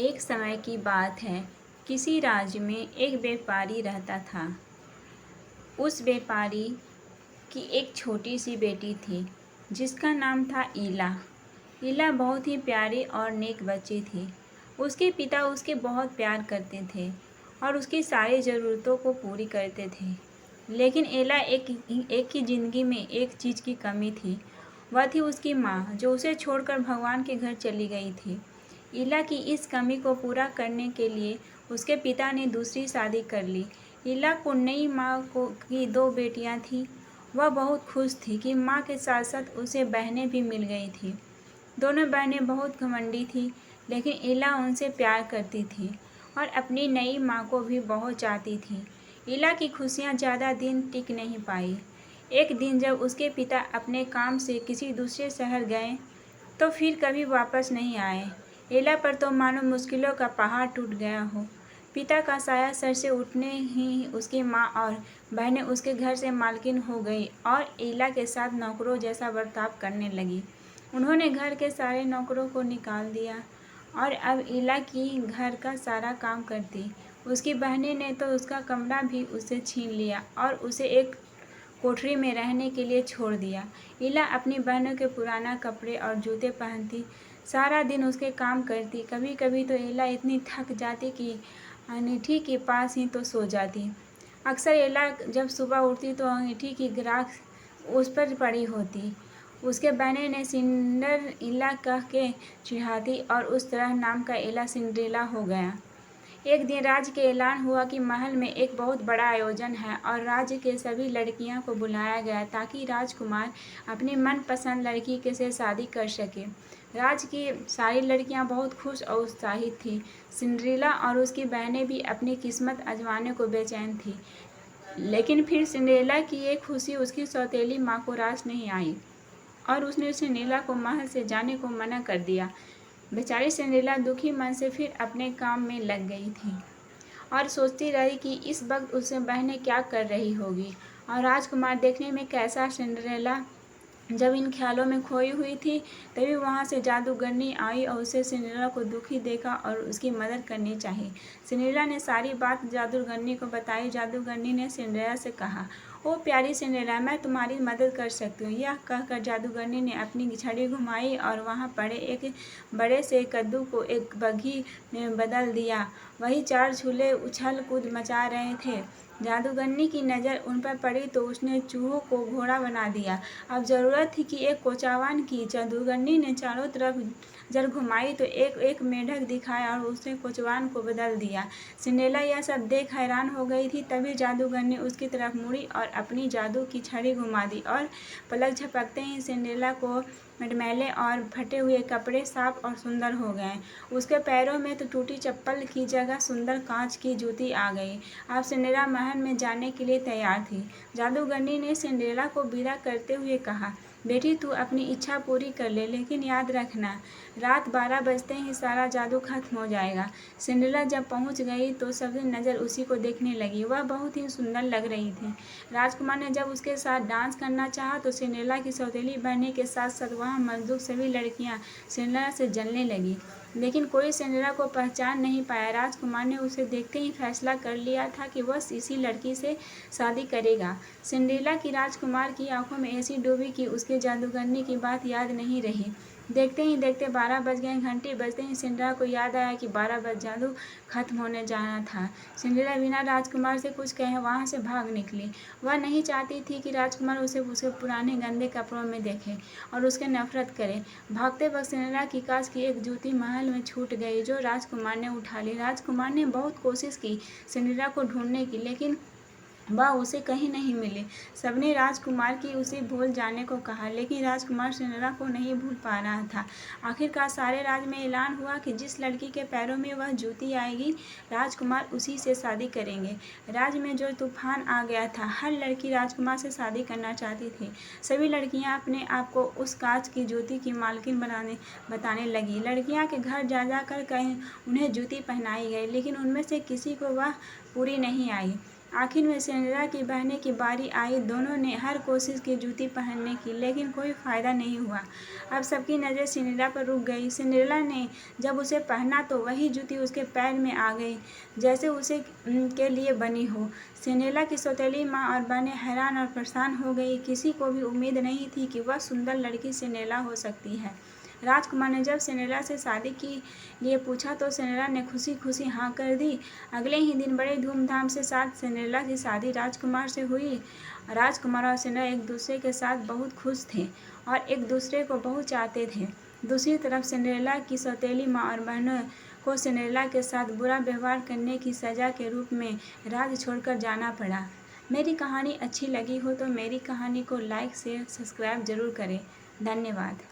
एक समय की बात है। किसी राज्य में एक व्यापारी रहता था। उस व्यापारी की एक छोटी सी बेटी थी जिसका नाम था ईला। ईला बहुत ही प्यारी और नेक बच्ची थी। उसके पिता उसके बहुत प्यार करते थे और उसकी सारी ज़रूरतों को पूरी करते थे। लेकिन ईला एक ही ज़िंदगी में एक चीज़ की कमी थी। वह थी उसकी माँ, जो उसे छोड़कर भगवान के घर चली गई थी। ईला की इस कमी को पूरा करने के लिए उसके पिता ने दूसरी शादी कर ली। ईला को नई माँ की दो बेटियां थीं। वह बहुत खुश थी कि माँ के साथ साथ उसे बहनें भी मिल गई थीं। दोनों बहनें बहुत घमंडी थीं, लेकिन ईला उनसे प्यार करती थी और अपनी नई माँ को भी बहुत चाहती थी। ईला की खुशियाँ ज़्यादा दिन टिक नहीं पाई। एक दिन जब उसके पिता अपने काम से किसी दूसरे शहर गए तो फिर कभी वापस नहीं आए। ईला पर तो मानो मुश्किलों का पहाड़ टूट गया हो। पिता का साया सर से उठने ही उसकी माँ और बहनें उसके घर से मालकिन हो गई और ईला के साथ नौकरों जैसा बर्ताव करने लगी। उन्होंने घर के सारे नौकरों को निकाल दिया और अब ईला की घर का सारा काम करती। उसकी बहनें ने तो उसका कमरा भी उससे छीन लिया और उसे एक कोठरी में रहने के लिए छोड़ दिया। ईला अपनी बहनों के पुराना कपड़े और जूते पहनती, सारा दिन उसके काम करती। कभी कभी तो ईला इतनी थक जाती कि अंगीठी के पास ही तो सो जाती। अक्सर ईला जब सुबह उठती तो अंगीठी की ग्राख उस पर पड़ी होती। उसके बहनें ने सिंडर ईला कह के चिढ़ाती और उस तरह नाम का ईला सिंड्रेला हो गया। एक दिन राज्य के ऐलान हुआ कि महल में एक बहुत बड़ा आयोजन है और राज्य के सभी लड़कियों को बुलाया गया ताकि राजकुमार अपनी मनपसंद लड़की के से शादी कर सके। राज्य की सारी लड़कियां बहुत खुश और उत्साहित थीं। सिंड्रेला और उसकी बहनें भी अपनी किस्मत आजमाने को बेचैन थीं। लेकिन फिर सिंड्रेला की ये खुशी उसकी सौतेली माँ को रास नहीं आई और उसने सिंड्रेला को महल से जाने को मना कर दिया। बेचारी सिंड्रेला दुखी मन से फिर अपने काम में लग गई थी और सोचती रही कि इस वक्त उससे बहनें क्या कर रही होगी और राजकुमार देखने में कैसा। सिंड्रेला जब इन ख्यालों में खोई हुई थी तभी वहां से जादूगरनी आई और उसे सिंड्रेला को दुखी देखा और उसकी मदद करनी चाहिए। सिंड्रेला ने सारी बात जादूगरनी को बताई। जादूगरनी ने सिंड्रेला से कहा, ओ प्यारी सिंड्रेला, मैं तुम्हारी मदद कर सकती हूँ। यह कहकर जादूगरनी ने अपनी छड़ी घुमाई और वहाँ पड़े एक बड़े से कद्दू को एक बग्घी में बदल दिया। वही चार झूले उछल कूद मचा रहे थे। जादूगरनी की नज़र उन पर पड़ी तो उसने चूहों को घोड़ा बना दिया। अब ज़रूरत थी कि एक कोचावान की। जादूगरनी ने चारों तरफ जड़ घुमाई तो एक एक मेढक दिखाया और उसने कोचवान को बदल दिया। सिंड्रेला यह सब देख हैरान हो गई थी। तभी जादूगर ने उसकी तरफ मुड़ी और अपनी जादू की छड़ी घुमा दी और पलक झपकते ही सिंड्रेला को मटमैले और फटे हुए कपड़े साफ और सुंदर हो गए। उसके पैरों में तो टूटी चप्पल की जगह सुंदर कांच की जूती आ गई। अब सिंड्रेला महल में जाने के लिए तैयार थी। जादूगरनी ने सिंड्रेला को विदा करते हुए कहा, बेटी तू अपनी इच्छा पूरी कर ले, लेकिन याद रखना रात 12 बजते ही सारा जादू खत्म हो जाएगा। सिंड्रेला जब पहुंच गई तो सबकी नज़र उसी को देखने लगी। वह बहुत ही सुंदर लग रही थी। राजकुमार ने जब उसके साथ डांस करना चाहा तो सिंड्रेला की सौतेली बहने के साथ साथ वहाँ मौजूद सभी लड़कियाँ सिंड्रेला से जलने लगी, लेकिन कोई सिंड्रेला को पहचान नहीं पाया। राजकुमार ने उसे देखते ही फैसला कर लिया था कि वह इसी लड़की से शादी करेगा। सिंड्रेला की राजकुमार की आंखों में ऐसी डूबी कि उसके जादूगरनी की बात याद नहीं रही। देखते ही देखते 12 बज गए। घंटी बजते ही सिंड्रेला को याद आया कि 12 बज जादू खत्म होने जाना था। सिंड्रेला बिना राजकुमार से कुछ कहे वहाँ से भाग निकली। वह नहीं चाहती थी कि राजकुमार उसे उसके पुराने गंदे कपड़ों में देखे और उसके नफरत करे। भागते वक्त सिंड्रेला की कांच की एक जूती महल में छूट गई जो राजकुमार ने उठा ली। राजकुमार ने बहुत कोशिश की सिंड्रेला को ढूंढने की, लेकिन वह उसे कहीं नहीं मिली। सबने राजकुमार की उसे भूल जाने को कहा, लेकिन राजकुमार सिंड्रेला को नहीं भूल पा रहा था। आखिरकार सारे राज्य में ऐलान हुआ कि जिस लड़की के पैरों में वह जूती आएगी, राजकुमार उसी से शादी करेंगे। राज्य में जो तूफान आ गया था। हर लड़की राजकुमार से शादी करना चाहती थी। सभी लड़कियां अपने आप को उस कांच की जूती की मालकिन बताने लगी। लड़कियां के घर जा जाकर कहीं उन्हें जूती पहनाई गई, लेकिन उनमें से किसी को वह पूरी नहीं आई। आखिर में सिंड्रेला की बहने की बारी आई। दोनों ने हर कोशिश की जूती पहनने की, लेकिन कोई फ़ायदा नहीं हुआ। अब सबकी नज़र सिंड्रेला पर रुक गई। सिंड्रेला ने जब उसे पहना तो वही जूती उसके पैर में आ गई, जैसे उसे के लिए बनी हो। सिंड्रेला की सौतेली माँ और बहनें हैरान और परेशान हो गई। किसी को भी उम्मीद नहीं थी कि वह सुंदर लड़की सिंड्रेला हो सकती है। राजकुमार ने जब सिंड्रेला से शादी के लिए पूछा तो सिंड्रेला ने खुशी खुशी हाँ कर दी। अगले ही दिन बड़े धूमधाम से साथ सिंड्रेला की शादी राजकुमार से हुई। राजकुमार और सिंड्रेला एक दूसरे के साथ बहुत खुश थे और एक दूसरे को बहुत चाहते थे। दूसरी तरफ सिंड्रेला की सौतेली माँ और बहनों को सिंड्रेला के साथ बुरा व्यवहार करने की सज़ा के रूप में राज्य छोड़कर जाना पड़ा। मेरी कहानी अच्छी लगी हो तो मेरी कहानी को लाइक शेयर सब्सक्राइब ज़रूर करें। धन्यवाद।